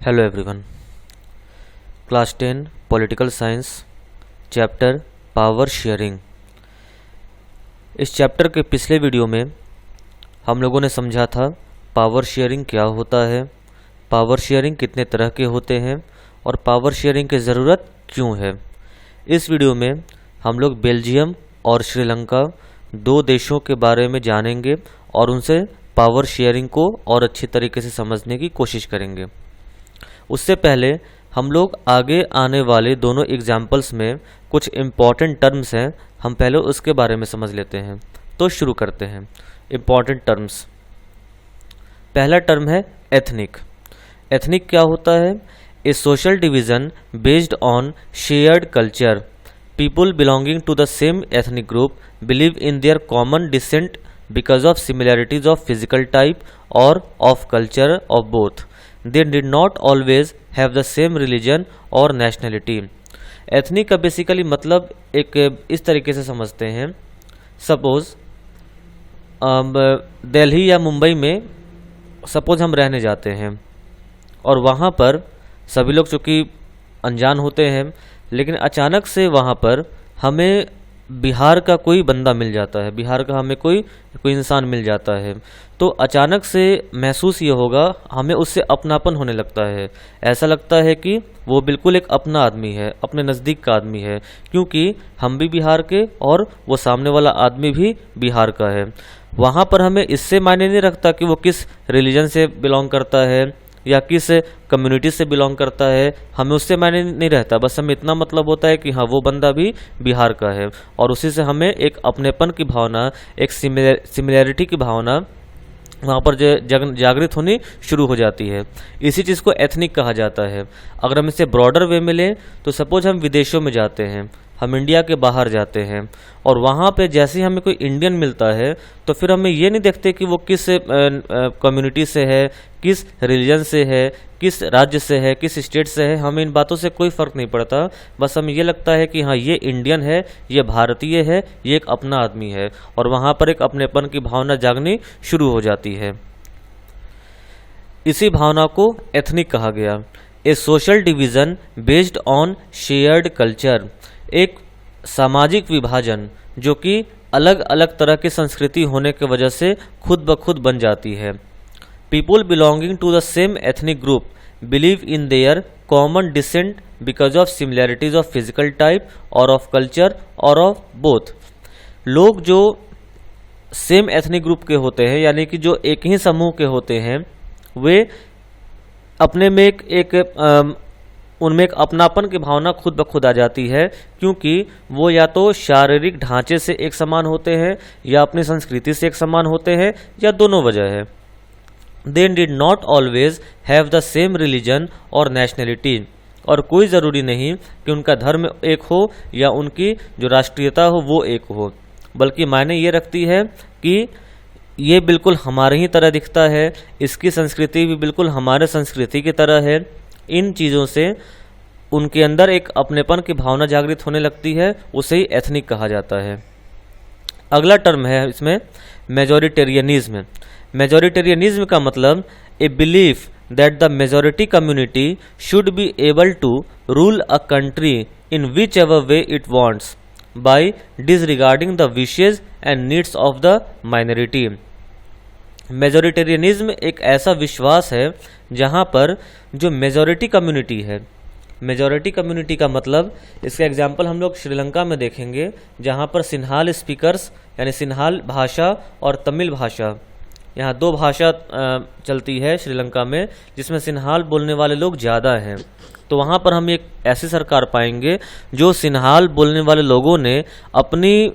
Hello everyone. Class 10 political science chapter power sharing. इस chapter के पिछले वीडियो में हम लोगों ने समझा था पावर शेयरिंग क्या होता है, पावर शेयरिंग कितने तरह के होते हैं और पावर शेयरिंग की ज़रूरत क्यों है। इस वीडियो में हम लोग बेल्जियम और श्रीलंका दो देशों के बारे में जानेंगे और उनसे पावर शेयरिंग को और अच्छी तरीके से समझने की कोशिश करेंगे। उससे पहले हम लोग आगे आने वाले दोनों एग्जाम्पल्स में कुछ इम्पॉर्टेंट टर्म्स हैं, हम पहले उसके बारे में समझ लेते हैं। तो शुरू करते हैं। इम्पॉर्टेंट टर्म्स, पहला टर्म है एथनिक। एथनिक क्या होता है? A social division based on shared culture. People belonging to the same ethnic group believe in their common descent because of similarities of physical type और of culture of both. They did not always have the same religion or nationality। Ethnic का basically मतलब एक इस तरीके से समझते हैं। Suppose Delhi या मुंबई में सपोज हम रहने जाते हैं और वहाँ पर सभी लोग चूँकि अनजान होते हैं, लेकिन अचानक से वहाँ पर हमें बिहार का कोई बंदा मिल जाता है, बिहार का हमें कोई इंसान मिल जाता है, तो अचानक से महसूस ये होगा, हमें उससे अपनापन होने लगता है। ऐसा लगता है कि वो बिल्कुल एक अपना आदमी है, अपने नज़दीक का आदमी है, क्योंकि हम भी बिहार के और वो सामने वाला आदमी भी बिहार का है। वहाँ पर हमें इससे मायने नहीं रखता कि वो किस रिलीजन से बिलोंग करता है या किस कम्युनिटी से बिलोंग करता है, हमें उससे मायने नहीं रहता। बस हमें इतना मतलब होता है कि हाँ वो बंदा भी बिहार का है, और उसी से हमें एक अपनेपन की भावना, एक सिमिलैरिटी की भावना वहाँ पर जो जागृत होनी शुरू हो जाती है। इसी चीज़ को एथनिक कहा जाता है। अगर हम इसे ब्रॉडर वे में लें तो सपोज हम विदेशों में जाते हैं, हम इंडिया के बाहर जाते हैं और वहाँ पे जैसे ही हमें कोई इंडियन मिलता है तो फिर हमें ये नहीं देखते कि वो किस कम्युनिटी से है, किस रिलीजन से है, किस राज्य से है, किस स्टेट से है, हमें इन बातों से कोई फ़र्क नहीं पड़ता। बस हमें ये लगता है कि हाँ ये इंडियन है, ये भारतीय है, ये एक अपना आदमी है, और वहाँ पर एक अपनेपन की भावना जागनी शुरू हो जाती है। इसी भावना को एथनिक कहा गया। A social division based on shared culture, एक सामाजिक विभाजन जो कि अलग अलग तरह की संस्कृति होने की वजह से खुद ब खुद बन जाती है। People belonging to the same ethnic group believe in their common descent because of similarities of physical type और ऑफ कल्चर और ऑफ बोथ। लोग जो सेम एथनिक ग्रुप के होते हैं, यानी कि जो एक ही समूह के होते हैं, वे अपने में उनमें एक अपनापन की भावना खुद ब खुद आ जाती है, क्योंकि वो या तो शारीरिक ढांचे से एक समान होते हैं या अपनी संस्कृति से एक समान होते हैं, या दोनों वजह है। They did not always have the same religion और nationality, और कोई ज़रूरी नहीं कि उनका धर्म एक हो या उनकी जो राष्ट्रीयता हो वो एक हो, बल्कि मायने ये रखती है कि ये बिल्कुल हमारे ही तरह दिखता है, इसकी संस्कृति भी बिल्कुल हमारे संस्कृति की तरह है। इन चीज़ों से उनके अंदर एक अपनेपन की भावना जागृत होने लगती है, उसे ही एथनिक कहा जाता है। अगला टर्म है इसमें मेजॉरिटेरियनिज्म। मेजॉरिटेरियनिज्म का मतलब a belief that the majority community should be able to rule a country in which ever way it wants by disregarding the wishes and needs of the minority. Majoritarianism एक ऐसा विश्वास है जहाँ पर जो majority community है, majority community का मतलब, इसका एग्जाम्पल हम लोग श्रीलंका में देखेंगे, जहाँ पर सिन्हाल स्पीकर्स यानी सिन्हाल भाषा और तमिल भाषा, यहाँ दो भाषा चलती है श्रीलंका में, जिसमें सिन्हाल बोलने वाले लोग ज़्यादा हैं। तो वहाँ पर हम एक ऐसी सरकार पाएंगे जो सिन्हाल बोलने वाले लोगों ने अपनी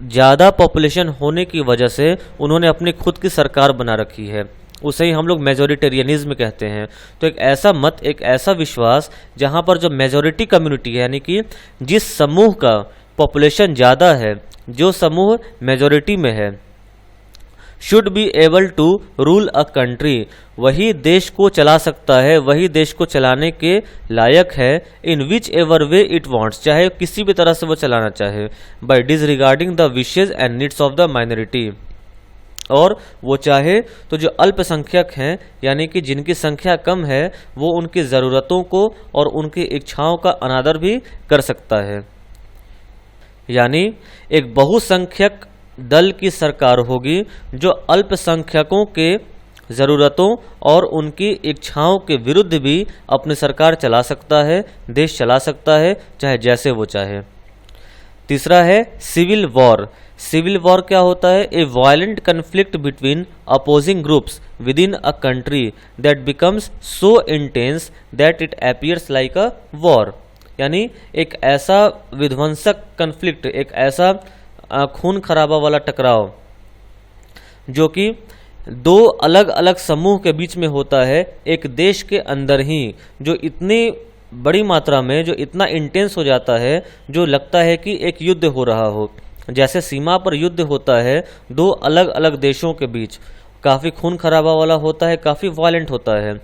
ज़्यादा पॉपुलेशन होने की वजह से उन्होंने अपनी खुद की सरकार बना रखी है, उसे ही हम लोग मेजॉरिटेरियनिज्म कहते हैं। तो एक ऐसा मत, एक ऐसा विश्वास जहाँ पर जो मेजॉरिटी कम्युनिटी है, यानी कि जिस समूह का पॉपुलेशन ज़्यादा है, जो समूह मेजॉरिटी में है, should be able to rule a country, वही देश को चला सकता है, वही देश को चलाने के लायक है, in which ever way it wants, चाहे किसी भी तरह से वो चलाना चाहे, by disregarding the wishes and needs of the minority, और वो चाहे तो जो अल्पसंख्यक हैं यानी कि जिनकी संख्या कम है वो उनकी ज़रूरतों को और उनकी इच्छाओं का अनादर भी कर सकता है। यानी एक बहुसंख्यक दल की सरकार होगी जो अल्पसंख्यकों के ज़रूरतों और उनकी इच्छाओं के विरुद्ध भी अपनी सरकार चला सकता है, देश चला सकता है, चाहे जैसे वो चाहे। तीसरा है सिविल वॉर। सिविल वॉर क्या होता है? ए violent conflict between opposing groups with in a country that becomes so intense that it appears like a war. यानी एक ऐसा विध्वंसक कन्फ्लिक्ट, एक ऐसा खून खराबा वाला टकराव जो कि दो अलग अलग समूह के बीच में होता है एक देश के अंदर ही, जो इतनी बड़ी मात्रा में, जो इतना इंटेंस हो जाता है, जो लगता है कि एक युद्ध हो रहा हो। जैसे सीमा पर युद्ध होता है दो अलग अलग देशों के बीच, काफ़ी खून खराबा वाला होता है, काफ़ी वायलेंट होता है।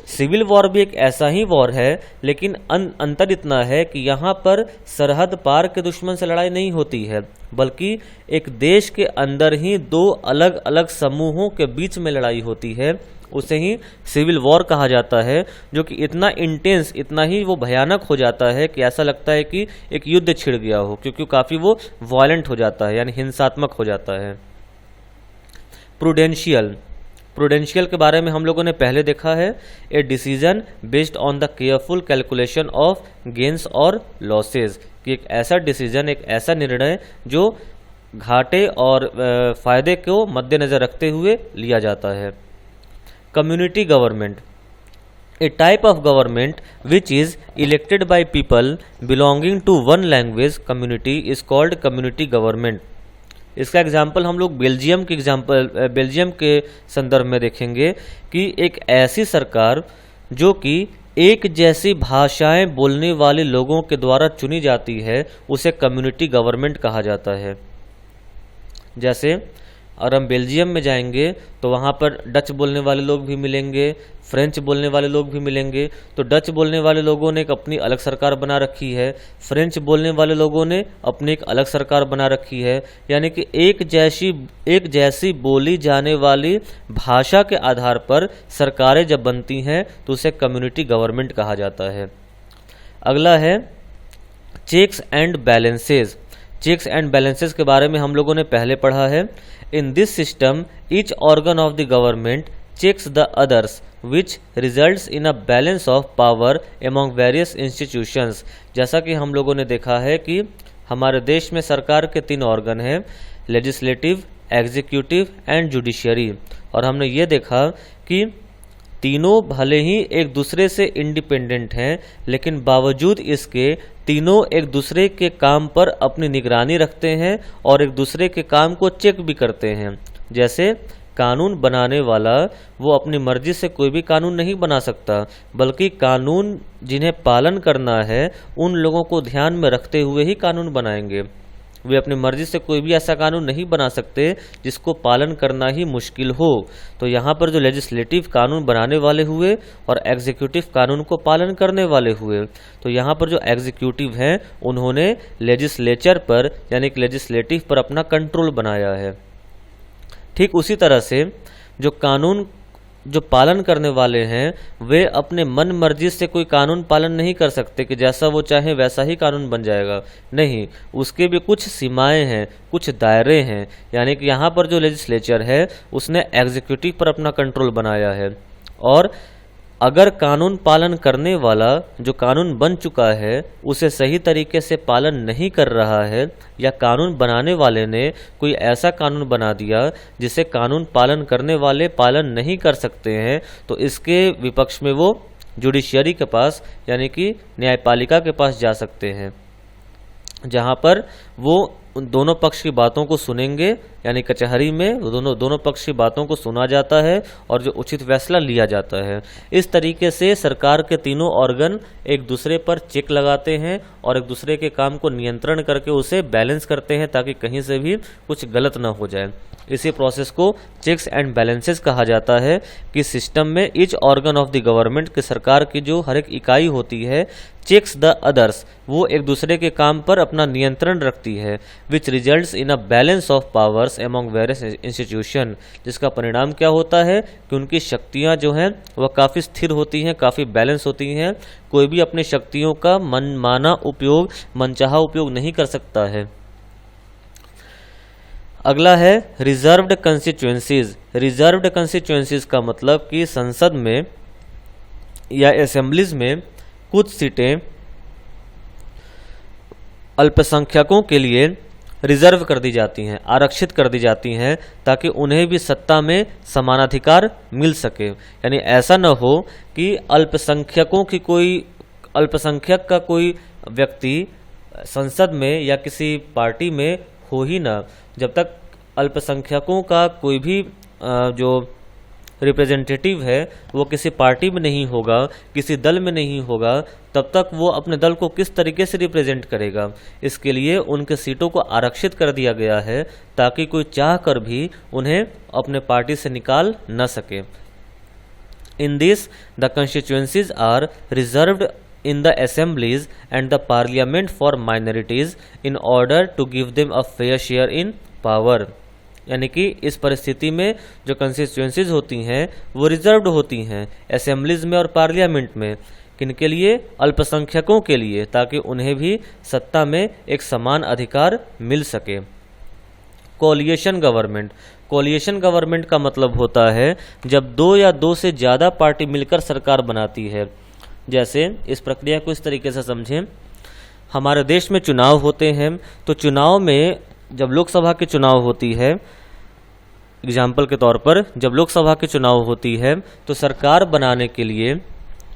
सिविल वॉर भी एक ऐसा ही वॉर है, लेकिन अंतर इतना है कि यहाँ पर सरहद पार के दुश्मन से लड़ाई नहीं होती है, बल्कि एक देश के अंदर ही दो अलग अलग समूहों के बीच में लड़ाई होती है। उसे ही सिविल वॉर कहा जाता है, जो कि इतना इंटेंस, इतना ही वो भयानक हो जाता है कि ऐसा लगता है कि एक युद्ध छिड़ गया हो, क्योंकि काफ़ी वो वायलेंट हो जाता है, यानी हिंसात्मक हो जाता है। प्रूडेंशियल के बारे में हम लोगों ने पहले देखा है। A decision based on the careful calculation of gains और लॉसेज, कि एक ऐसा डिसीजन, एक ऐसा निर्णय जो घाटे और फायदे को मद्देनजर रखते हुए लिया जाता है। Community government, a type of government which is elected by people belonging to one language community is called community government. इसका एग्जाम्पल हम लोग बेल्जियम के संदर्भ में देखेंगे कि एक ऐसी सरकार जो कि एक जैसी भाषाएं बोलने वाले लोगों के द्वारा चुनी जाती है, उसे कम्युनिटी गवर्नमेंट कहा जाता है। जैसे और हम बेल्जियम में जाएंगे तो वहाँ पर डच बोलने वाले लोग भी मिलेंगे, फ्रेंच बोलने वाले लोग भी मिलेंगे। तो डच बोलने वाले लोगों ने एक अपनी अलग सरकार बना रखी है, फ्रेंच बोलने वाले लोगों ने अपनी एक अलग सरकार बना रखी है। यानी कि एक जैसी बोली जाने वाली भाषा के आधार पर सरकारें जब बनती हैं तो उसे कम्युनिटी गवर्नमेंट कहा जाता है। अगला है checks and balances. Checks and balances के बारे में हम लोगों ने पहले पढ़ा है। In this system each organ of the government checks the others which results in a balance of power among various institutions. जैसा कि हम लोगों ने देखा है कि हमारे देश में सरकार के 3 ऑर्गन हैं, लेजिस्लेटिव, एग्जीक्यूटिव एंड जुडिशियरी। और हमने ये देखा कि तीनों भले ही एक दूसरे से इंडिपेंडेंट हैं, लेकिन बावजूद इसके तीनों एक दूसरे के काम पर अपनी निगरानी रखते हैं और एक दूसरे के काम को चेक भी करते हैं। जैसे कानून बनाने वाला वो अपनी मर्जी से कोई भी कानून नहीं बना सकता, बल्कि कानून जिन्हें पालन करना है उन लोगों को ध्यान में रखते हुए ही कानून बनाएंगे। वे अपनी मर्जी से कोई भी ऐसा कानून नहीं बना सकते जिसको पालन करना ही मुश्किल हो। तो यहाँ पर जो लेजिस्लेटिव कानून बनाने वाले हुए और एग्जीक्यूटिव कानून को पालन करने वाले हुए, तो यहाँ पर जो एग्जीक्यूटिव हैं उन्होंने लेजिस्लेचर पर यानी कि लेजिस्लेटिव पर अपना कंट्रोल बनाया है। ठीक उसी तरह से जो कानून जो पालन करने वाले हैं वे अपने मन मर्जी से कोई कानून पालन नहीं कर सकते कि जैसा वो चाहे वैसा ही कानून बन जाएगा। नहीं, उसके भी कुछ सीमाएं हैं, कुछ दायरे हैं। यानी कि यहाँ पर जो लेजिस्लेचर है उसने एग्जीक्यूटिव पर अपना कंट्रोल बनाया है, और अगर कानून पालन करने वाला जो कानून बन चुका है उसे सही तरीके से पालन नहीं कर रहा है, या कानून बनाने वाले ने कोई ऐसा कानून बना दिया जिसे कानून पालन करने वाले पालन नहीं कर सकते हैं, तो इसके विपक्ष में वो जुडिशियरी के पास यानी कि न्यायपालिका के पास जा सकते हैं, जहाँ पर वो उन दोनों पक्ष की बातों को सुनेंगे। यानी कचहरी में दोनों पक्ष की बातों को सुना जाता है और जो उचित फैसला लिया जाता है। इस तरीके से सरकार के तीनों ऑर्गन एक दूसरे पर चेक लगाते हैं और एक दूसरे के काम को नियंत्रण करके उसे बैलेंस करते हैं ताकि कहीं से भी कुछ गलत ना हो जाए। इसी प्रोसेस को चेक्स एंड बैलेंसेस कहा जाता है कि सिस्टम में each organ of the government की सरकार की जो हर एक इकाई होती है चेक्स द अदर्स, वो एक दूसरे के काम पर अपना नियंत्रण रखती है, विच results in a balance of powers among various institution, जिसका परिणाम क्या होता है कि उनकी शक्तियां जो हैं वह काफ़ी स्थिर होती हैं, काफ़ी बैलेंस होती हैं, कोई भी अपनी शक्तियों का मनमाना उपयोग, मनचाहा उपयोग नहीं कर सकता है। अगला है रिजर्व्ड कंस्टिट्यूएंसीज। रिजर्व्ड कंस्टिट्यूएंसीज का मतलब कि संसद में या असेंबलीज में कुछ सीटें अल्पसंख्यकों के लिए रिजर्व कर दी जाती हैं, आरक्षित कर दी जाती हैं, ताकि उन्हें भी सत्ता में समानाधिकार मिल सके। यानी ऐसा न हो कि अल्पसंख्यक का कोई व्यक्ति संसद में या किसी पार्टी में हो ही ना, जब तक अल्पसंख्यकों का कोई भी जो रिप्रेजेंटेटिव है वो किसी पार्टी में नहीं होगा, किसी दल में नहीं होगा, तब तक वो अपने दल को किस तरीके से रिप्रेजेंट करेगा। इसके लिए उनके सीटों को आरक्षित कर दिया गया है ताकि कोई चाह कर भी उन्हें अपने पार्टी से निकाल न सके। In this the constituencies are reserved in the assemblies and the parliament for minorities in order to give them a fair share in power। यानी कि इस परिस्थिति में जो कंस्टिट्यूएंसीज होती हैं वो रिजर्व्ड होती हैं असेंबलीज में और पार्लियामेंट में, किनके लिए? अल्पसंख्यकों के लिए, ताकि उन्हें भी सत्ता में एक समान अधिकार मिल सके। Coalition government. कोलिएशन गवर्नमेंट का मतलब होता है जब दो या दो से ज़्यादा पार्टी मिलकर सरकार बनाती है। जैसे इस प्रक्रिया को इस तरीके से समझें, हमारे देश में चुनाव होते हैं, तो चुनाव में जब लोकसभा की चुनाव होती है, एग्जाम्पल के तौर पर जब लोकसभा की चुनाव होती है तो सरकार बनाने के लिए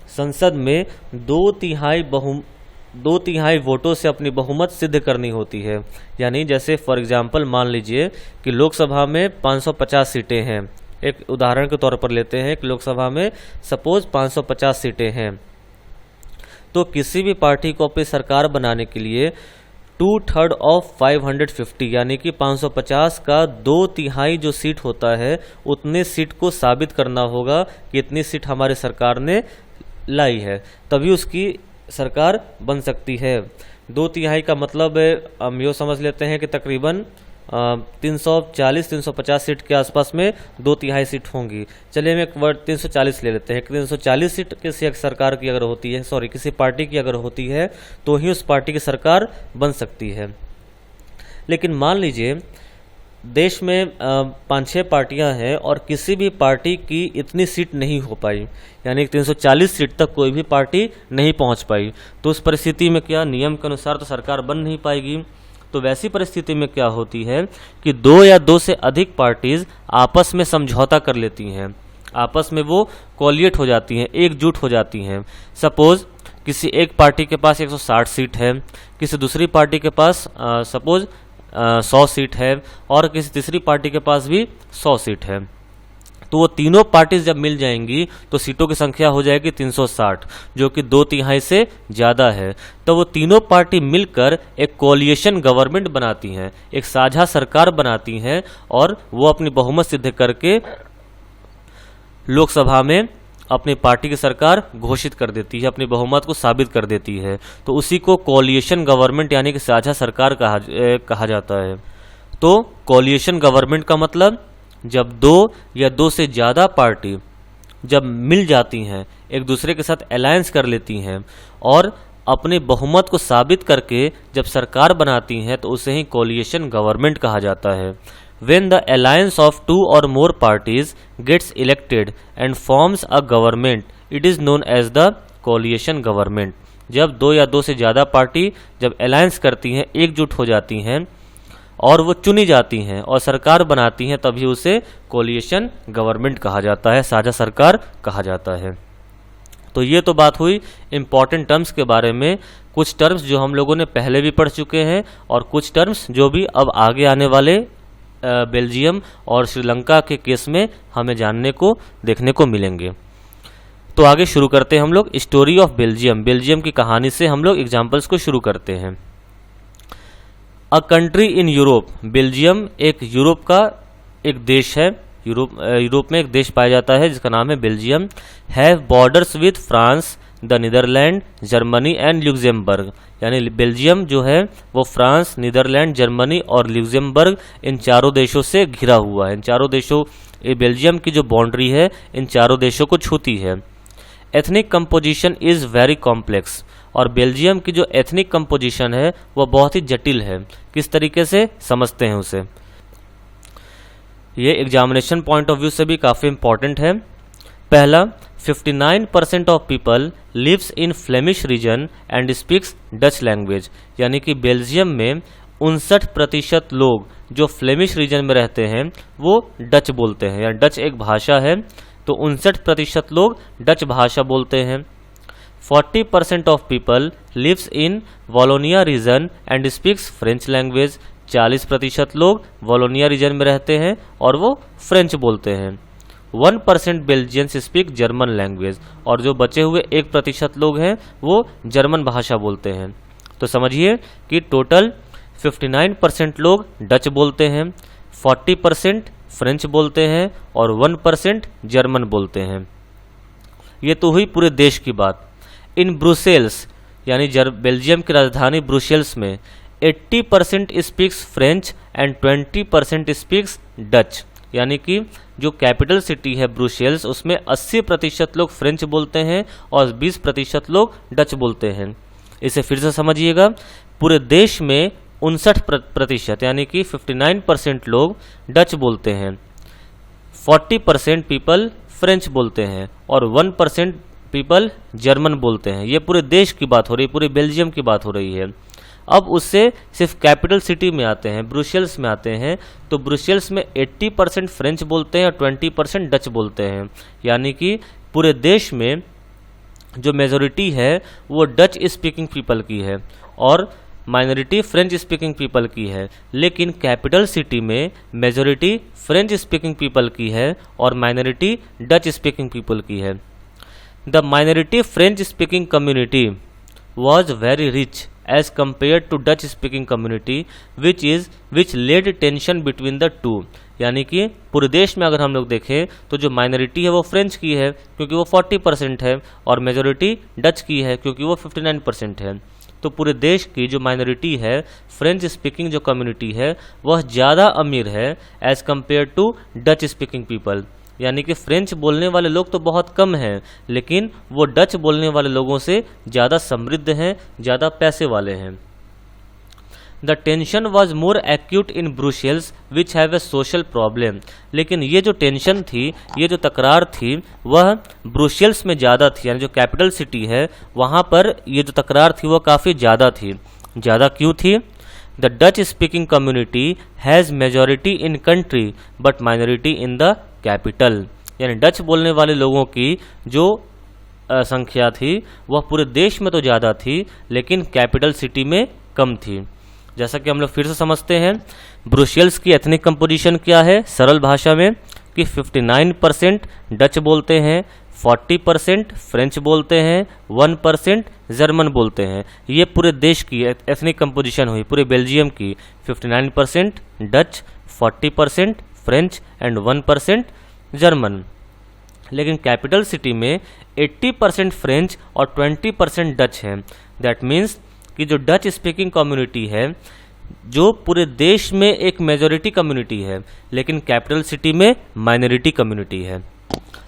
संसद में दो तिहाई वोटों से अपनी बहुमत सिद्ध करनी होती है। यानी जैसे फॉर एग्जाम्पल मान लीजिए कि लोकसभा में 550 सीटें हैं, एक उदाहरण के तौर पर लेते हैं कि लोकसभा में सपोज 550 सीटें हैं, तो किसी भी पार्टी को अपनी सरकार बनाने के लिए 2/3 ऑफ 550 यानी कि 550 का 2/3 जो सीट होता है उतने सीट को साबित करना होगा कि इतनी सीट हमारी सरकार ने लाई है, तभी उसकी सरकार बन सकती है। 2/3 का मतलब हम ये समझ लेते हैं कि तकरीबन 340-350 सीट के आसपास में 2/3 सीट होंगी। चलिए हम एक वर्ड 340 ले लेते हैं। 340 सीट किसी सरकार की अगर होती है, किसी पार्टी की अगर होती है तो ही उस पार्टी की सरकार बन सकती है। लेकिन मान लीजिए देश में 5-6 पार्टियां हैं और किसी भी पार्टी की इतनी सीट नहीं हो पाई, यानी 340 सीट तक कोई भी पार्टी नहीं पहुंच पाई, तो उस परिस्थिति में क्या नियम के अनुसार तो सरकार बन नहीं पाएगी। तो वैसी परिस्थिति में क्या होती है कि 2 या 2 से अधिक पार्टीज आपस में समझौता कर लेती हैं, आपस में वो कोलिएट हो जाती हैं, एकजुट हो जाती हैं। सपोज किसी एक पार्टी के पास 160 सीट है, किसी दूसरी पार्टी के पास सपोज 100 सीट है और किसी तीसरी पार्टी के पास भी 100 सीट है। तो वो तीनों पार्टीज जब मिल जाएंगी तो सीटों की संख्या हो जाएगी 360, जो कि 2/3 से ज़्यादा है। तो वो तीनों पार्टी मिलकर एक कोलिएशन गवर्नमेंट बनाती हैं, एक साझा सरकार बनाती हैं और वो अपनी बहुमत सिद्ध करके लोकसभा में अपनी पार्टी की सरकार घोषित कर देती है, अपनी बहुमत को साबित कर देती है। तो उसी को कोलिएशन गवर्नमेंट यानी कि साझा सरकार कहा जाता है। तो कोलिएशन गवर्नमेंट का मतलब जब 2 या 2 से ज़्यादा पार्टी जब मिल जाती हैं, एक दूसरे के साथ अलायंस कर लेती हैं और अपनी बहुमत को साबित करके जब सरकार बनाती हैं तो उसे ही कोलिएशन गवर्नमेंट कहा जाता है। When the alliance of 2 or more parties gets elected and forms a government, it is known as the coalition government। जब 2 या 2 से ज़्यादा पार्टी जब अलायंस करती हैं, एकजुट हो जाती हैं और वो चुनी जाती हैं और सरकार बनाती हैं, तभी उसे कोलिएशन गवर्नमेंट कहा जाता है, साझा सरकार कहा जाता है। तो ये तो बात हुई इम्पॉर्टेंट टर्म्स के बारे में, कुछ टर्म्स जो हम लोगों ने पहले भी पढ़ चुके हैं और कुछ टर्म्स जो भी अब आगे आने वाले बेल्जियम और श्रीलंका के केस में हमें जानने को देखने को मिलेंगे। तो आगे शुरू करते हैं हम लोग स्टोरी ऑफ बेल्जियम। बेल्जियम की कहानी से हम लोग एग्जाम्पल्स को शुरू करते हैं। अ कंट्री इन यूरोप, बेल्जियम एक यूरोप का एक देश है, यूरोप में एक देश पाया जाता है जिसका नाम है Belgium. Have borders with France, the Netherland, Germany and Luxembourg. यानी बेल्जियम जो है वो फ्रांस, नीदरलैंड, जर्मनी और लुक्सेमबर्ग इन चारों देशों से घिरा हुआ है। इन चारों देशों, ये बेल्जियम की जो बाउंड्री है इन चारों देशों को छूती है। Ethnic composition is very complex. और बेल्जियम की जो एथनिक कंपोजिशन है वह बहुत ही जटिल है। किस तरीके से समझते हैं उसे, ये एग्जामिनेशन पॉइंट ऑफ व्यू से भी काफ़ी इंपॉर्टेंट है। पहला, 59% of people lives in Flemish region and speaks Dutch language. यानी कि बेल्जियम में 59% लोग जो फ्लेमिश रीजन में रहते हैं वो डच बोलते हैं, या डच एक भाषा है, तो 59% लोग डच भाषा बोलते हैं। 40% of people lives in Wallonia region and speaks French language. 40% लोग वॉलोनिया रीजन में रहते हैं और वो फ्रेंच बोलते हैं। 1% बेल्जियंस स्पीक जर्मन लैंग्वेज। और जो बचे हुए 1% लोग हैं वो जर्मन भाषा बोलते हैं। तो समझिए कि टोटल 59% लोग डच बोलते हैं, 40% फ्रेंच बोलते हैं और 1% जर्मन बोलते हैं। ये तो हुई पूरे देश की बात। इन ब्रुसेल्स, यानी बेल्जियम की राजधानी ब्रुसेल्स में 80% speaks French and 20% speaks Dutch. यानी कि जो कैपिटल सिटी है ब्रुसेल्स, उसमें 80% लोग फ्रेंच बोलते हैं और 20% लोग डच बोलते हैं। इसे फिर से समझिएगा, पूरे देश में 59% यानी कि 59% लोग डच बोलते हैं, 40% पीपल फ्रेंच बोलते हैं और 1% पीपल जर्मन बोलते हैं। ये पूरे देश की बात हो रही है, पूरे बेल्जियम की बात हो रही है। अब उससे सिर्फ कैपिटल सिटी में आते हैं, ब्रुसेल्स में आते हैं, तो ब्रुसेल्स में 80% फ्रेंच बोलते हैं और 20% डच बोलते हैं। यानी कि पूरे देश में जो मेजॉरिटी है वो डच स्पीकिंग पीपल की है और माइनॉरिटी फ्रेंच स्पीकिंग पीपल की है। लेकिन कैपिटल सिटी में मेजॉरिटी फ्रेंच स्पीकिंग पीपल की है और माइनॉरिटी डच स्पीकिंग पीपल की है। The minority French speaking community was very rich as compared to Dutch speaking community which led tension between the two। यानी कि पूरे देश में अगर हम लोग देखें तो जो माइनॉरिटी है वो फ्रेंच की है क्योंकि वो 40% है और मेजॉरिटी डच की है क्योंकि वो 59% है। तो पूरे देश की जो माइनॉरिटी है फ्रेंच स्पीकिंग जो कम्युनिटी है वह ज़्यादा अमीर है as compare to Dutch speaking people. यानी कि फ्रेंच बोलने वाले लोग तो बहुत कम हैं लेकिन वो डच बोलने वाले लोगों से ज़्यादा समृद्ध हैं, ज़्यादा पैसे वाले हैं। The tension was more acute in Brussels which have a social problem. लेकिन ये जो टेंशन थी, ये जो तकरार थी वह ब्रुसेल्स में ज़्यादा थी, यानी जो कैपिटल सिटी है वहाँ पर ये जो तकरार थी वह काफ़ी ज़्यादा थी। ज़्यादा क्यों थी? The Dutch speaking community has majority in country but minority in the capital. यानी डच बोलने वाले लोगों की जो संख्या थी वह पूरे देश में तो ज़्यादा थी लेकिन कैपिटल सिटी में कम थी। जैसा कि हम लोग फिर से समझते हैं, ब्रुसेल्स की एथनिक कंपोजिशन क्या है सरल भाषा में कि 59% डच बोलते हैं, 40% फ्रेंच बोलते हैं, 1% जर्मन बोलते हैं। ये पूरे देश की एथनिक कंपोजिशन हुई, पूरे बेल्जियम की 59% डच, 40% फ्रेंच एंड 1% जर्मन। लेकिन कैपिटल सिटी में 80% फ्रेंच और 20% डच है। दैट मीन्स कि जो डच स्पीकिंग कम्युनिटी है जो पूरे देश में एक मेजॉरिटी कम्युनिटी है लेकिन कैपिटल सिटी में माइनॉरिटी कम्युनिटी है।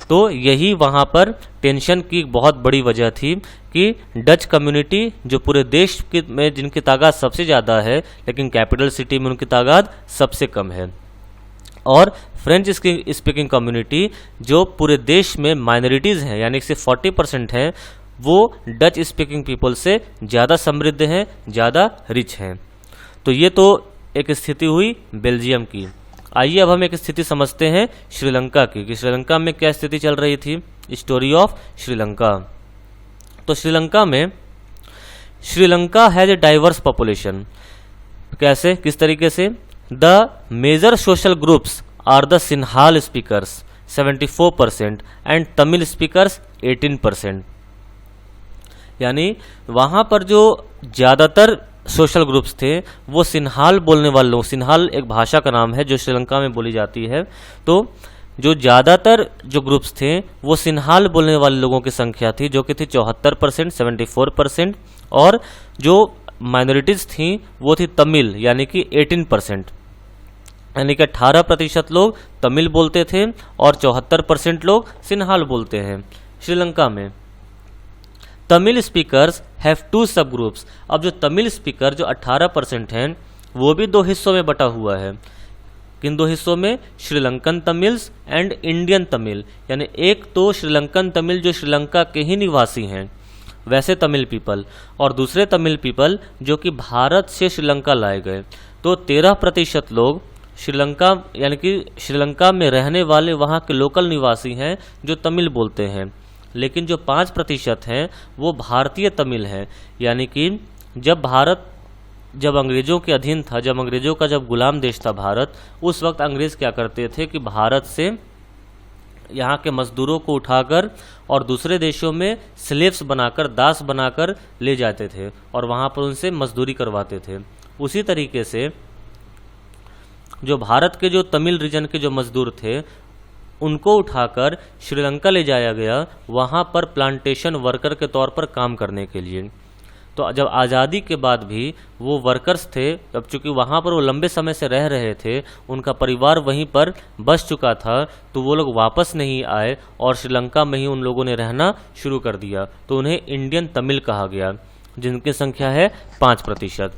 तो यही वहाँ पर टेंशन की बहुत बड़ी वजह थी कि डच कम्युनिटी जो पूरे देश में जिनकी तादाद सबसे ज़्यादा है लेकिन कैपिटल सिटी में उनकी तादाद सबसे कम है, और फ्रेंच स्पीकिंग कम्युनिटी जो पूरे देश में माइनॉरिटीज़ हैं यानी कि 40% हैं, वो डच स्पीकिंग पीपल से ज़्यादा समृद्ध हैं, ज़्यादा रिच हैं। तो ये तो एक स्थिति हुई बेल्जियम की। आइए अब हम एक स्थिति समझते हैं श्रीलंका की कि श्रीलंका में क्या स्थिति चल रही थी। Story of Sri Lanka. तो श्रीलंका में Sri Lanka has a diverse population. कैसे, किस तरीके से? The major social groups are the Sinhala speakers 74% and Tamil speakers 18%। यानी वहाँ पर जो ज़्यादातर सोशल ग्रुप्स थे वो सिन्हाल बोलने वाले लोग, सिन्हाल एक भाषा का नाम है जो श्रीलंका में बोली जाती है। तो जो ज़्यादातर जो ग्रुप्स थे वो सिन्हाल बोलने वाले लोगों की संख्या थी, जो कि थी 74%, 74%। और जो माइनॉरिटीज़ थी वो थी तमिल, यानी कि 18%, यानी कि 18% लोग तमिल बोलते थे और 74% लोग सिन्हाल बोलते हैं श्रीलंका में। तमिल स्पीकर्स हैव 2 सब ग्रुप्स। अब जो तमिल स्पीकर जो 18% हैं वो भी 2 हिस्सों में बटा हुआ है। किन 2 हिस्सों में? Sri Lankan Tamils and Indian Tamil. यानी एक तो श्रीलंकन तमिल जो श्रीलंका के ही निवासी हैं वैसे तमिल पीपल, और दूसरे तमिल पीपल जो कि भारत से श्रीलंका लाए गए। तो 13% लोग श्रीलंका, यानी कि श्रीलंका में रहने वाले वहाँ के लोकल निवासी हैं जो तमिल बोलते हैं। लेकिन जो 5% हैं वो भारतीय तमिल हैं, यानी कि जब भारत जब अंग्रेज़ों के अधीन था, जब अंग्रेज़ों का जब गुलाम देश था भारत, उस वक्त अंग्रेज़ क्या करते थे कि भारत से यहाँ के मज़दूरों को उठाकर और दूसरे देशों में स्लेव्स बनाकर, दास बनाकर ले जाते थे और वहाँ पर उनसे मजदूरी करवाते थे। उसी तरीके से जो भारत के जो तमिल रीजन के जो मजदूर थे उनको उठाकर श्रीलंका ले जाया गया, वहाँ पर प्लांटेशन वर्कर के तौर पर काम करने के लिए। तो जब आज़ादी के बाद भी वो वर्कर्स थे, अब चूँकि वहाँ पर वो लंबे समय से रह रहे थे, उनका परिवार वहीं पर बस चुका था, तो वो लोग वापस नहीं आए और श्रीलंका में ही उन लोगों ने रहना शुरू कर दिया। तो उन्हें इंडियन तमिल कहा गया, जिनकी संख्या है 5%।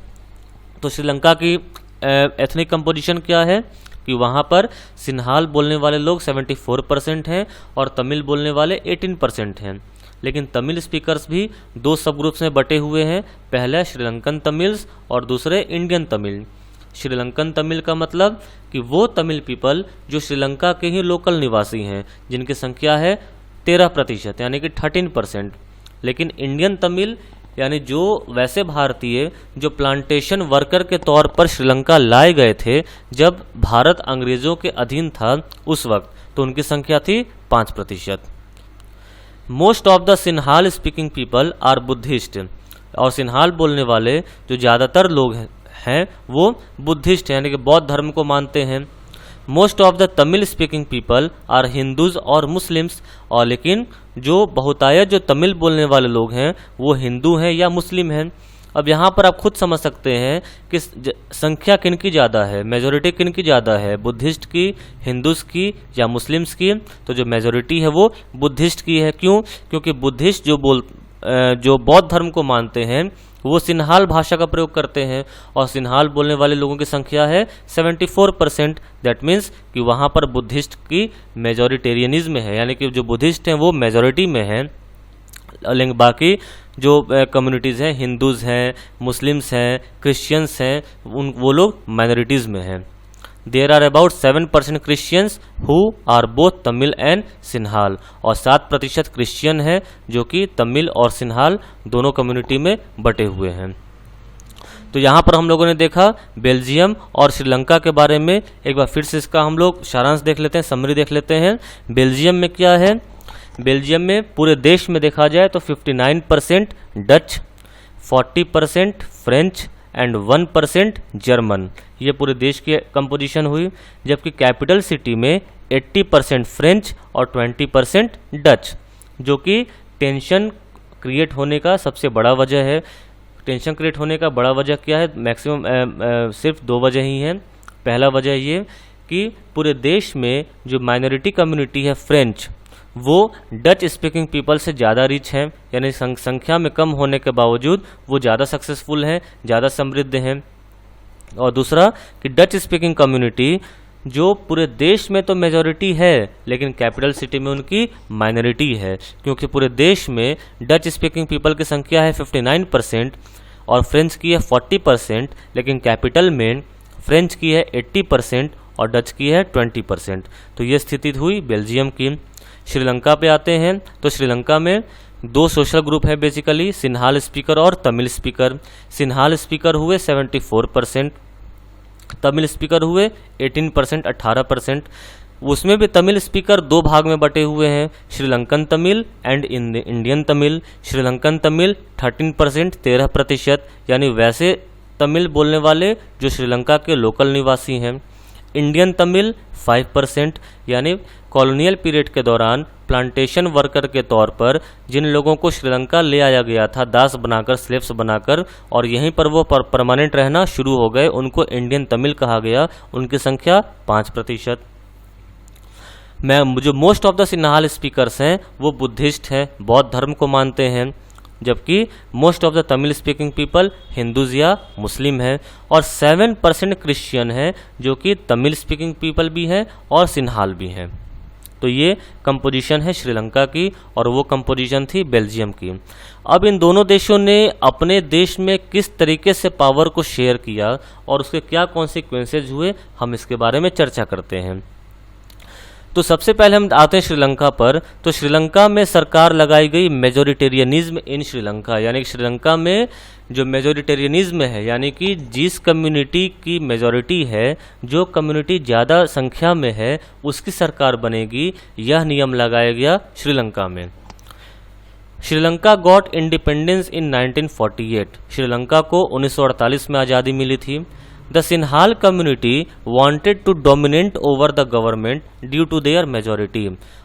तो श्रीलंका की एथनिक कंपोजिशन क्या है कि वहाँ पर सिन्हाल बोलने वाले लोग 74% हैं और तमिल बोलने वाले 18% हैं। लेकिन तमिल स्पीकर्स भी 2 सब ग्रुप्स में बटे हुए हैं। पहला श्रीलंकन तमिल्स और दूसरे इंडियन तमिल। श्रीलंकन तमिल का मतलब कि वो तमिल पीपल जो श्रीलंका के ही लोकल निवासी हैं, जिनकी संख्या है 13%, यानी कि 13%। लेकिन इंडियन तमिल यानी जो वैसे भारतीय जो प्लांटेशन वर्कर के तौर पर श्रीलंका लाए गए थे जब भारत अंग्रेज़ों के अधीन था उस वक्त, तो उनकी संख्या थी 5%। Most of the Sinhala speaking people are Buddhist. और सिन्हाल बोलने वाले जो ज़्यादातर लोग हैं वो बुद्धिस्ट यानी कि बौद्ध धर्म को मानते हैं। Most of the Tamil speaking people are Hindus और मुस्लिम्स। और लेकिन जो बहुतायत जो तमिल बोलने वाले लोग हैं वो हिंदू हैं या मुस्लिम हैं। अब यहाँ पर आप खुद समझ सकते हैं कि संख्या किन की ज़्यादा है, मेजॉरिटी किन की ज़्यादा है, बुद्धिस्ट की, हिंदूज की या मुस्लिम्स की। तो जो मेजॉरिटी है वो बुद्धिस्ट की है। क्यों? क्योंकि बुद्धिस्ट जो बौद्ध धर्म को मानते हैं वो सिन्हाल भाषा का प्रयोग करते हैं और सिन्हाल बोलने वाले लोगों की संख्या है 74%। दैट मीन्स कि वहाँ पर बुद्धिस्ट की मेजॉरिटेरियनिज्म है, यानी कि जो बुद्धिस्ट हैं वो मेजॉरिटी में हैं। लेकिन बाकी जो कम्युनिटीज़ हैं, हिंदूज़ हैं, मुस्लिम्स हैं, क्रिश्चियंस हैं, वो लोग माइनॉरिटीज़ में हैं। There are about 7% Christians who are both Tamil and Sinhala. और 7% क्रिश्चियन हैं जो कि तमिल और सिन्हाल दोनों कम्युनिटी में बटे हुए हैं। तो यहाँ पर हम लोगों ने देखा बेल्जियम और श्रीलंका के बारे में। एक बार फिर से इसका हम लोग सारांश देख लेते हैं, समरी देख लेते हैं। बेल्जियम में क्या है? बेल्जियम में पूरे देश में देखा जाए तो 59% डच, 40% फ्रेंच एंड 1% जर्मन, ये पूरे देश की कंपोजिशन हुई। जबकि कैपिटल सिटी में 80% फ्रेंच और 20% डच, जो कि टेंशन क्रिएट होने का सबसे बड़ा वजह है। टेंशन क्रिएट होने का बड़ा वजह क्या है? मैक्सिमम सिर्फ 2 वजह ही हैं। पहला वजह ये कि पूरे देश में जो माइनॉरिटी कम्युनिटी है फ्रेंच, वो डच स्पीकिंग पीपल से ज़्यादा रिच हैं, यानी संख्या में कम होने के बावजूद वो ज़्यादा सक्सेसफुल हैं, ज़्यादा समृद्ध हैं। और दूसरा कि डच स्पीकिंग कम्युनिटी जो पूरे देश में तो मेजॉरिटी है लेकिन कैपिटल सिटी में उनकी माइनॉरिटी है, क्योंकि पूरे देश में डच स्पीकिंग पीपल की संख्या है 59% और फ्रेंच की है 40%, लेकिन कैपिटल में फ्रेंच की है 80% और डच की है 20%। तो ये स्थिति हुई बेल्जियम की। श्रीलंका पे आते हैं तो श्रीलंका में 2 सोशल ग्रुप है बेसिकली, सिन्हाल स्पीकर और तमिल स्पीकर। सिन्हाल स्पीकर हुए 74%, तमिल स्पीकर हुए 18%, 18%। उसमें भी तमिल स्पीकर 2 भाग में बटे हुए हैं, श्रीलंकन तमिल एंड इंडियन तमिल। श्रीलंकन तमिल 13%, 13%, यानी वैसे तमिल बोलने वाले जो श्रीलंका के लोकल निवासी हैं। इंडियन तमिल 5%, यानी कॉलोनियल पीरियड के दौरान प्लांटेशन वर्कर के तौर पर जिन लोगों को श्रीलंका ले आया गया था दास बनाकर, स्लेव्स बनाकर, और यहीं पर वो परमानेंट रहना शुरू हो गए, उनको इंडियन तमिल कहा गया। उनकी संख्या 5%। जो most of the Sinhala speakers हैं वो बुद्धिस्ट हैं, बौद्ध धर्म को मानते हैं, जबकि most of the Tamil speaking people Hindus या मुस्लिम हैं, और 7% क्रिश्चियन हैं जो कि तमिल स्पीकिंग पीपल भी हैं और सिन्हाल भी हैं। तो ये कंपोजिशन है श्रीलंका की, और वो कंपोजिशन थी बेल्जियम की। अब इन दोनों देशों ने अपने देश में किस तरीके से पावर को शेयर किया और उसके क्या कॉन्सिक्वेंसेज हुए, हम इसके बारे में चर्चा करते हैं। तो सबसे पहले हम आते हैं श्रीलंका पर। तो श्रीलंका में सरकार लगाई गई मेजोरिटेरियनिज्म इन श्रीलंका, यानी कि श्रीलंका में जो मेजोरिटेरियनिज्म है, यानी कि जिस कम्युनिटी की मेजॉरिटी है, जो कम्युनिटी ज़्यादा संख्या में है, उसकी सरकार बनेगी, यह नियम लगाया गया श्रीलंका में। Sri Lanka got independence in 1948। Sri Lanka को 1948 में आज़ादी मिली थी। The Sinhal community wanted to dominate over the government due to their majority।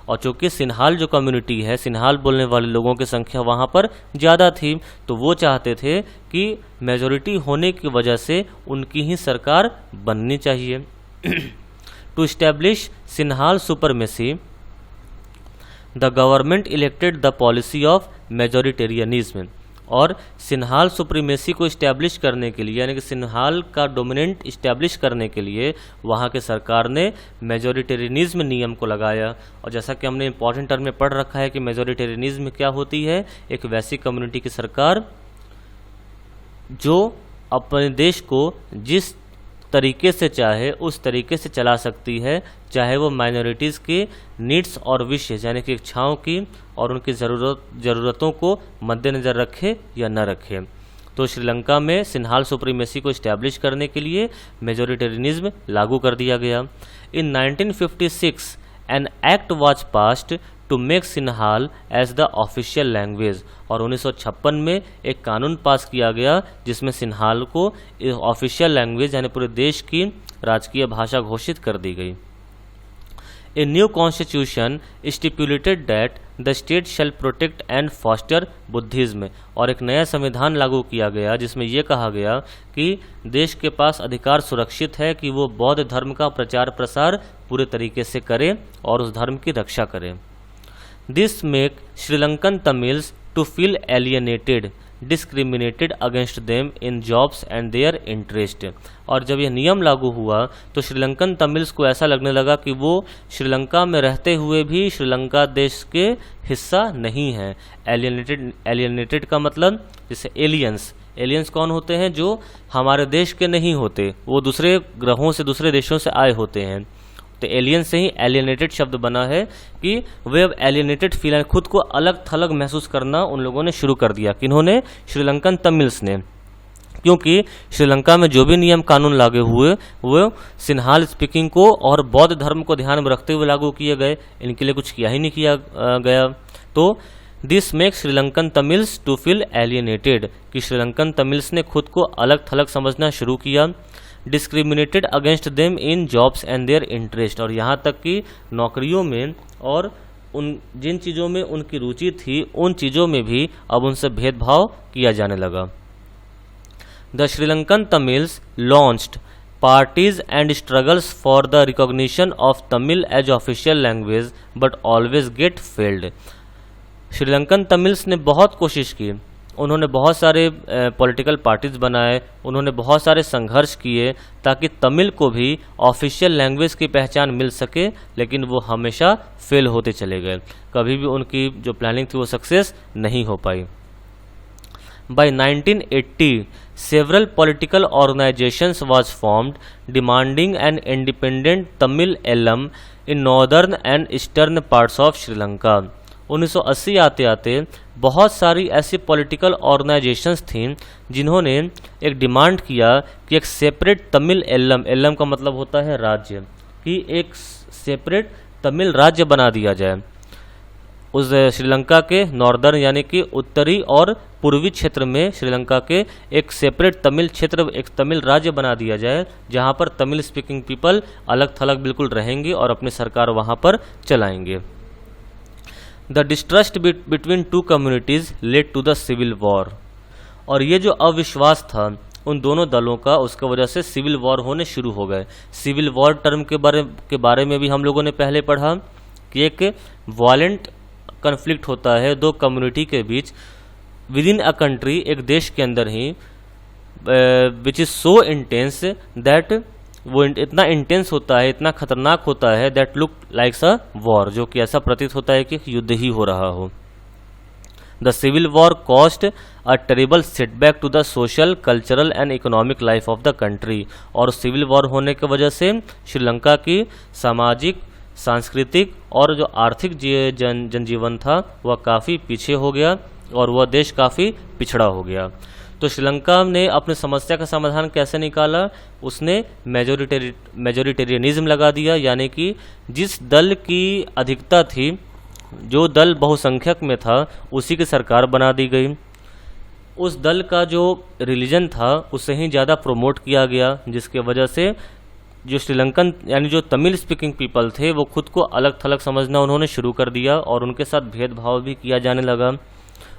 और चूँकि सिन्हाल जो कम्युनिटी है, सिन्हाल बोलने वाले लोगों की संख्या वहाँ पर ज़्यादा थी, तो वो चाहते थे कि मेजॉरिटी होने की वजह से उनकी ही सरकार बननी चाहिए। To establish Sinhala supremacy the government elected the policy of majoritarianism. और सिन्हाल सुप्रीमेसी को इस्टेब्लिश करने के लिए, यानी कि सिन्हाल का डोमिनेंट इस्टेब्लिश करने के लिए वहाँ के सरकार ने मेजोरिटेरियनिज्म नियम को लगाया। और जैसा कि हमने इंपॉर्टेंट टर्म में पढ़ रखा है कि मेजोरिटेरियनिज्म क्या होती है, एक वैसी कम्युनिटी की सरकार जो अपने देश को जिस तरीके से चाहे उस तरीके से चला सकती है, चाहे वो माइनॉरिटीज़ के नीड्स और विशेष, यानी कि इच्छाओं की और उनकी ज़रूरतों को मद्देनज़र रखे या न रखे। तो श्रीलंका में सिन्हाल सुप्रीमेसी को इस्टेब्लिश करने के लिए मेजोरिटेरियनिज्म लागू कर दिया गया। In 1956 an act was passed to make Sinhala as the official language. और 1956 में एक कानून पास किया गया जिसमें सिन्हाल को ऑफिशियल लैंग्वेज यानी पूरे देश की राजकीय भाषा घोषित कर दी गई। A new constitution stipulated that the state shall protect and foster Buddhism. और एक नया संविधान लागू किया गया जिसमें यह कहा गया कि देश के पास अधिकार सुरक्षित है कि वो बौद्ध धर्म का प्रचार प्रसार पूरे तरीके से करे और उस धर्म की रक्षा करे। This make Sri Lankan Tamils to feel alienated, discriminated against them in jobs and their interest. और जब यह नियम लागू हुआ तो श्रीलंकन तमिल्स को ऐसा लगने लगा कि वो श्रीलंका में रहते हुए भी श्रीलंका देश के हिस्सा नहीं हैं। एलियनेटेड का मतलब जैसे एलियंस कौन होते हैं? जो हमारे देश के नहीं होते, वो दूसरे ग्रहों से, दूसरे देशों से आए होते हैं। तो एलियन से ही एलियनेटेड शब्द बना है कि वे अब एलियनेटेड फील, खुद को अलग थलग महसूस करना उन लोगों ने शुरू कर दिया। किन्होंने? श्रीलंकन तमिल्स ने। क्योंकि श्रीलंका में जो भी नियम कानून लागू हुए वो सिन्हाल स्पीकिंग को और बौद्ध धर्म को ध्यान में रखते हुए लागू किए गए, इनके लिए कुछ किया ही नहीं किया गया। तो this make Sri Lankan Tamils to feel alienated, कि श्रीलंकन तमिल्स ने खुद को अलग थलग समझना शुरू किया। Discriminated against them in jobs and their interest, और यहाँ तक कि नौकरियों में और उन जिन चीज़ों में उनकी रुचि थी उन चीज़ों में भी अब उनसे भेदभाव किया जाने लगा। The Sri Lankan Tamils launched parties and struggles for the recognition of Tamil as official language but always get failed. Sri Lankan Tamils ने बहुत कोशिश की, उन्होंने बहुत सारे पॉलिटिकल पार्टीज बनाए, उन्होंने बहुत सारे संघर्ष किए ताकि तमिल को भी ऑफिशियल लैंग्वेज की पहचान मिल सके, लेकिन वो हमेशा फेल होते चले गए। कभी भी उनकी जो प्लानिंग थी वो सक्सेस नहीं हो पाई। By 1980, several political organizations was formed demanding an independent Tamil Elam in northern and eastern parts of Sri Lanka। 1980 आते आते बहुत सारी ऐसी पॉलिटिकल ऑर्गेनाइजेशंस थीं जिन्होंने एक डिमांड किया कि एक सेपरेट तमिल एलम का मतलब होता है राज्य, कि एक सेपरेट तमिल राज्य बना दिया जाए। उस श्रीलंका के नॉर्दर्न यानी कि उत्तरी और पूर्वी क्षेत्र में श्रीलंका के एक सेपरेट तमिल क्षेत्र, एक तमिल राज्य बना दिया जाए, जहां पर तमिल स्पीकिंग पीपल अलग थलग बिल्कुल रहेंगे और अपनी सरकार वहां पर चलाएंगे। The distrust between two communities led to the civil war. और ये जो अविश्वास था उन दोनों दलों का, उसका वजह से सिविल वॉर होने शुरू हो गए। सिविल वॉर टर्म के बारे में भी हम लोगों ने पहले पढ़ा कि एक वायलेंट कन्फ्लिक्ट होता है दो कम्युनिटी के बीच विद इन अ कंट्री, एक देश के अंदर ही, which is so intense that वो इतना इंटेंस होता है, इतना खतरनाक होता है that look likes a war, जो कि ऐसा प्रतीत होता है कि युद्ध ही हो रहा हो। The civil war cost a terrible setback to the social, cultural and economic life of the country. और सिविल वॉर होने की वजह से श्रीलंका की सामाजिक, सांस्कृतिक और जो आर्थिक जनजीवन था वह काफ़ी पीछे हो गया और वह देश काफ़ी पिछड़ा हो गया। तो श्रीलंका ने अपनी समस्या का समाधान कैसे निकाला? उसने मेजोरिटेरियनिज्म लगा दिया, यानी कि जिस दल की अधिकता थी, जो दल बहुसंख्यक में था, उसी की सरकार बना दी गई। उस दल का जो रिलीजन था उसे ही ज़्यादा प्रमोट किया गया, जिसके वजह से जो श्रीलंकन यानी जो तमिल स्पीकिंग पीपल थे वो खुद को अलग थलग समझना उन्होंने शुरू कर दिया और उनके साथ भेदभाव भी किया जाने लगा।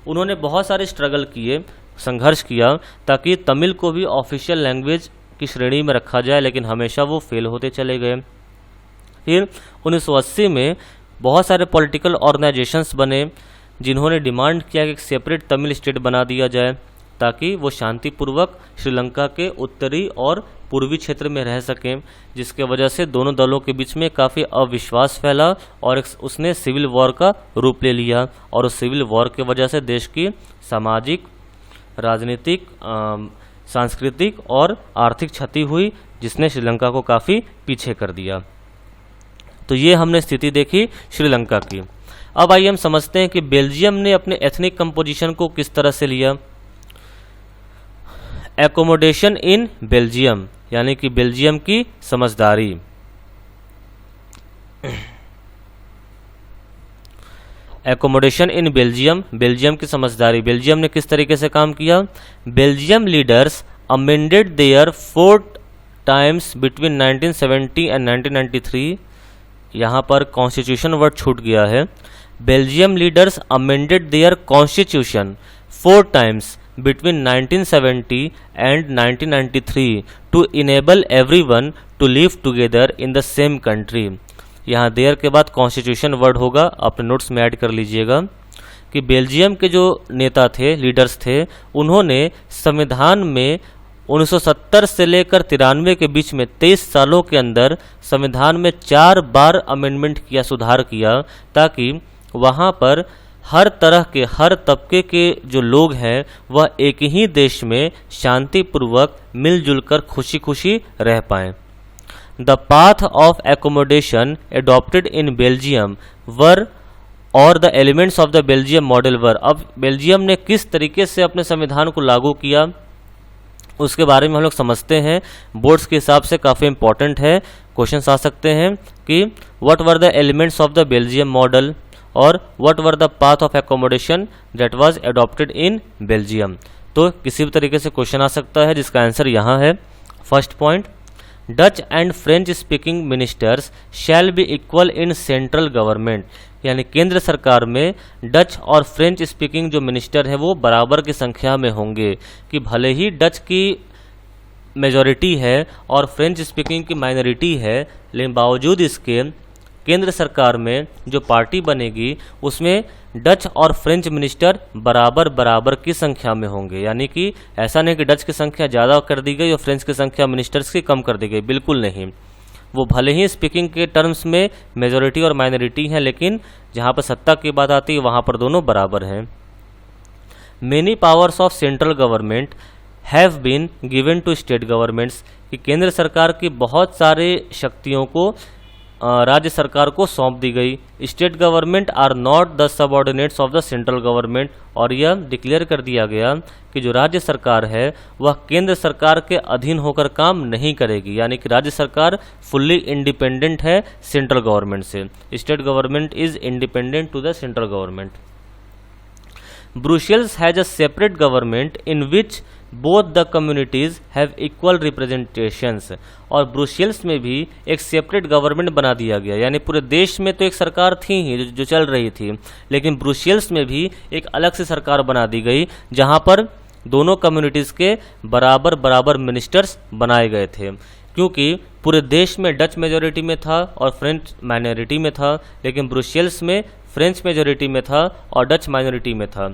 उन्होंने बहुत सारे स्ट्रगल किए, संघर्ष किया ताकि तमिल को भी ऑफिशियल लैंग्वेज की श्रेणी में रखा जाए, लेकिन हमेशा वो फेल होते चले गए। फिर 1980 में बहुत सारे पॉलिटिकल ऑर्गेनाइजेशंस बने जिन्होंने डिमांड किया कि एक सेपरेट तमिल स्टेट बना दिया जाए ताकि वो शांतिपूर्वक श्रीलंका के उत्तरी और पूर्वी क्षेत्र में रह सकें, जिसके वजह से दोनों दलों के बीच में काफ़ी अविश्वास फैला और उसने सिविल वॉर का रूप ले लिया। और उस सिविल वॉर की वजह से देश की सामाजिक, राजनीतिक, सांस्कृतिक और आर्थिक क्षति हुई, जिसने श्रीलंका को काफ़ी पीछे कर दिया। तो ये हमने स्थिति देखी श्रीलंका की। अब आइए हम समझते हैं कि बेल्जियम ने अपने एथनिक कंपोजिशन को किस तरह से लिया। एकोमोडेशन इन बेल्जियम, यानी कि बेल्जियम की समझदारी। एकोमोडेशन इन बेल्जियम, बेल्जियम की समझदारी। बेल्जियम ने किस तरीके से काम किया? Belgium leaders amended their 4 times between 1970 and 1993। यहाँ पर कॉन्स्टिट्यूशन वर्ड छूट गया है। Belgium leaders amended their constitution 4 times between 1970 and 1993 to enable everyone to live together in the same country। यहाँ देयर के बाद कॉन्स्टिट्यूशन वर्ड होगा, अपने नोट्स में ऐड कर लीजिएगा कि बेल्जियम के जो नेता थे, लीडर्स थे, उन्होंने संविधान में 1970 से लेकर 93 के बीच में 23 सालों के अंदर संविधान में 4 बार अमेंडमेंट किया, सुधार किया, ताकि वहाँ पर हर तरह के, हर तबके के जो लोग हैं वह एक ही देश में शांतिपूर्वक मिलजुल कर खुशी खुशी रह पाएं। The path of accommodation adopted in Belgium were और the elements of the Belgium model were. अब बेल्जियम ने किस तरीके से अपने संविधान को लागू किया उसके बारे में हम लोग समझते हैं। बोर्ड्स के हिसाब से काफ़ी इंपॉर्टेंट है, क्वेश्चंस आ सकते हैं कि what were the elements of the Belgium model और what were the path of accommodation that was adopted in Belgium. तो किसी भी तरीके से क्वेश्चन आ सकता है, जिसका आंसर यहाँ है। First point, Dutch and French speaking ministers shall be equal in central government, यानी केंद्र सरकार में डच और फ्रेंच स्पीकिंग जो मिनिस्टर हैं वो बराबर की संख्या में होंगे। कि भले ही डच की मेजॉरिटी है और फ्रेंच स्पीकिंग की माइनॉरिटी है, लेकिन बावजूद इसके केंद्र सरकार में जो पार्टी बनेगी उसमें डच और फ्रेंच मिनिस्टर बराबर बराबर की संख्या में होंगे। यानी कि ऐसा नहीं कि डच की संख्या ज़्यादा कर दी गई और फ्रेंच की संख्या मिनिस्टर्स की कम कर दी गई, बिल्कुल नहीं। वो भले ही स्पीकिंग के टर्म्स में मेजॉरिटी और माइनॉरिटी हैं, लेकिन जहाँ पर सत्ता की बात आती है वहाँ पर दोनों बराबर हैं। Many powers of central government have been given to state governments, कि केंद्र सरकार की बहुत सारे शक्तियों को राज्य सरकार को सौंप दी गई। State government are not the subordinates of the central government, और यह डिक्लेयर कर दिया गया कि जो राज्य सरकार है वह केंद्र सरकार के अधीन होकर काम नहीं करेगी, यानी कि राज्य सरकार फुल्ली इंडिपेंडेंट है सेंट्रल गवर्नमेंट से। State government is independent to the central government. Brussels has a separate government in which both the communities have equal representations, और ब्रुसेल्स में भी एक सेपरेट गवर्नमेंट बना दिया गया, यानी पूरे देश में तो एक सरकार थी ही जो चल रही थी, लेकिन ब्रुसेल्स में भी एक अलग से सरकार बना दी गई जहां पर दोनों कम्युनिटीज के बराबर बराबर मिनिस्टर्स बनाए गए थे, क्योंकि पूरे देश में डच मेजोरिटी में था और फ्रेंच माइनॉरिटी में था, लेकिन ब्रुसेल्स में फ्रेंच मेजोरिटी में था और डच माइनॉरिटी में था।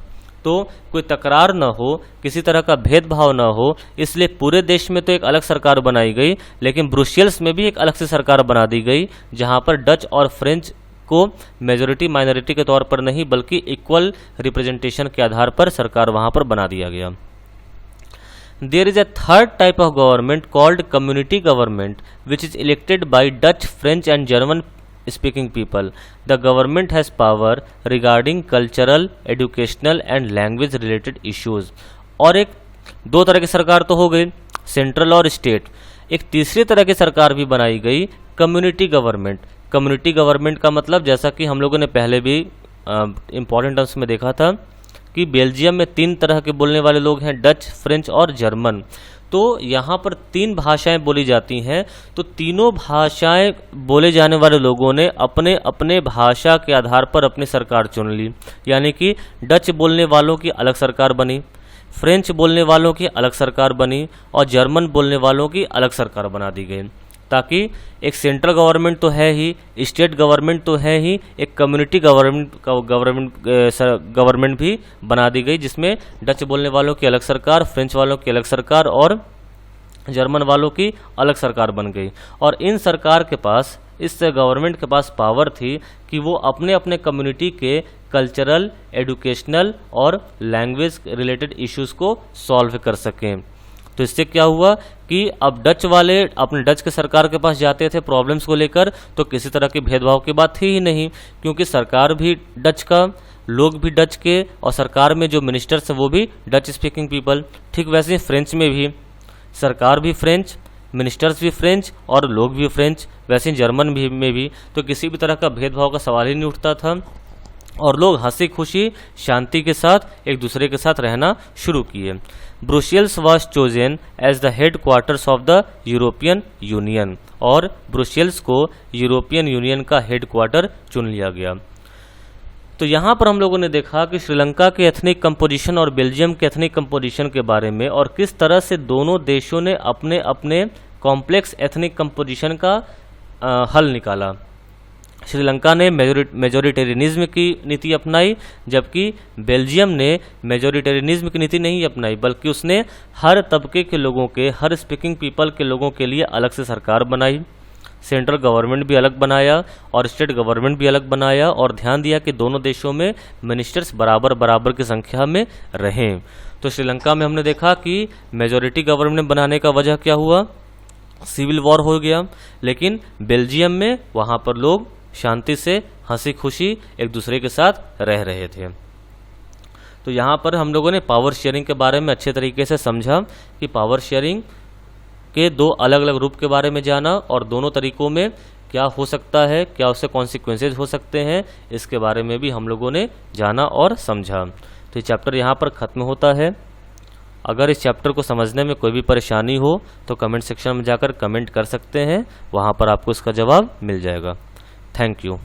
तो कोई तकरार न हो, किसी तरह का भेदभाव न हो, इसलिए पूरे देश में तो एक अलग सरकार बनाई गई, लेकिन ब्रुसेल्स में भी एक अलग से सरकार बना दी गई जहां पर डच और फ्रेंच को मेजोरिटी माइनॉरिटी के तौर पर नहीं बल्कि इक्वल रिप्रेजेंटेशन के आधार पर सरकार वहां पर बना दिया गया। There is a third type of government called community government, which is elected by Dutch, French and German speaking people. The government has power regarding cultural, educational and language related issues. और एक दो तरह की सरकार तो हो गई, central और स्टेट। एक तीसरी तरह की सरकार भी बनाई गई, कम्युनिटी गवर्नमेंट। कम्युनिटी गवर्नमेंट का मतलब, जैसा कि हम लोगों ने पहले भी इम्पोर्टेंट टर्म्स में देखा था कि बेल्जियम में 3 तरह के बोलने वाले लोग हैं, डच, फ्रेंच और जर्मन। तो यहाँ पर 3 भाषाएं बोली जाती हैं, तो तीनों भाषाएं बोले जाने वाले लोगों ने अपने अपने भाषा के आधार पर अपनी सरकार चुन ली, यानी कि डच बोलने वालों की अलग सरकार बनी, फ्रेंच बोलने वालों की अलग सरकार बनी और जर्मन बोलने वालों की अलग सरकार बना दी गई, ताकि एक सेंट्रल गवर्नमेंट तो है ही, स्टेट गवर्नमेंट तो है ही, एक कम्युनिटी गवर्नमेंट भी बना दी गई, जिसमें डच बोलने वालों की अलग सरकार, फ्रेंच वालों की अलग सरकार और जर्मन वालों की अलग सरकार बन गई। और इन सरकार के पास, इस गवर्नमेंट के पास पावर थी कि वो अपने अपने कम्युनिटी के कल्चरल, एजुकेशनल और लैंग्वेज रिलेटेड इश्यूज़ को सॉल्व कर सकें। तो इससे क्या हुआ कि अब डच वाले अपने डच के सरकार के पास जाते थे प्रॉब्लम्स को लेकर, तो किसी तरह के भेदभाव की बात थी ही नहीं, क्योंकि सरकार भी डच का, लोग भी डच के और सरकार में जो मिनिस्टर्स हैं वो भी डच स्पीकिंग पीपल। ठीक वैसे ही फ्रेंच में भी सरकार भी फ्रेंच, मिनिस्टर्स भी फ्रेंच और लोग भी फ्रेंच। वैसे ही जर्मन में भी तो किसी भी तरह का भेदभाव का सवाल ही नहीं उठता था और लोग हंसी खुशी शांति के साथ एक दूसरे के साथ रहना शुरू किए। Brussels was chosen as the headquarters of the European Union, और ब्रुसेल्स को यूरोपियन यूनियन का हेड क्वार्टर चुन लिया गया। तो यहाँ पर हम लोगों ने देखा कि श्रीलंका के एथनिक कंपोजिशन और बेल्जियम के एथनिक कंपोजिशन के बारे में, और किस तरह से दोनों देशों ने अपने अपने कॉम्प्लेक्स एथनिक कंपोजिशन का हल निकाला। श्रीलंका ने मेजोरिटेरियनिज्म की नीति अपनाई, जबकि बेल्जियम ने मेजोरिटेरियनिज्म की नीति नहीं अपनाई, बल्कि उसने हर तबके के लोगों के, हर स्पीकिंग पीपल के लोगों के लिए अलग से सरकार बनाई, सेंट्रल गवर्नमेंट भी अलग बनाया और स्टेट गवर्नमेंट भी अलग बनाया, और ध्यान दिया कि दोनों देशों में मिनिस्टर्स बराबर बराबर की संख्या में रहें। तो श्रीलंका में हमने देखा कि मेजोरिटी गवर्नमेंट बनाने का वजह क्या हुआ, सिविल वॉर हो गया, लेकिन बेल्जियम में वहाँ पर लोग शांति से हंसी खुशी एक दूसरे के साथ रह रहे थे। तो यहाँ पर हम लोगों ने पावर शेयरिंग के बारे में अच्छे तरीके से समझा कि पावर शेयरिंग के 2 अलग अलग रूप के बारे में जाना, और दोनों तरीकों में क्या हो सकता है, क्या उससे कॉन्सिक्वेंसेज हो सकते हैं, इसके बारे में भी हम लोगों ने जाना और समझा। तो ये चैप्टर यहाँ पर ख़त्म होता है। अगर इस चैप्टर को समझने में कोई भी परेशानी हो तो कमेंट सेक्शन में जाकर कमेंट कर सकते हैं, वहाँ पर आपको इसका जवाब मिल जाएगा। Thank you.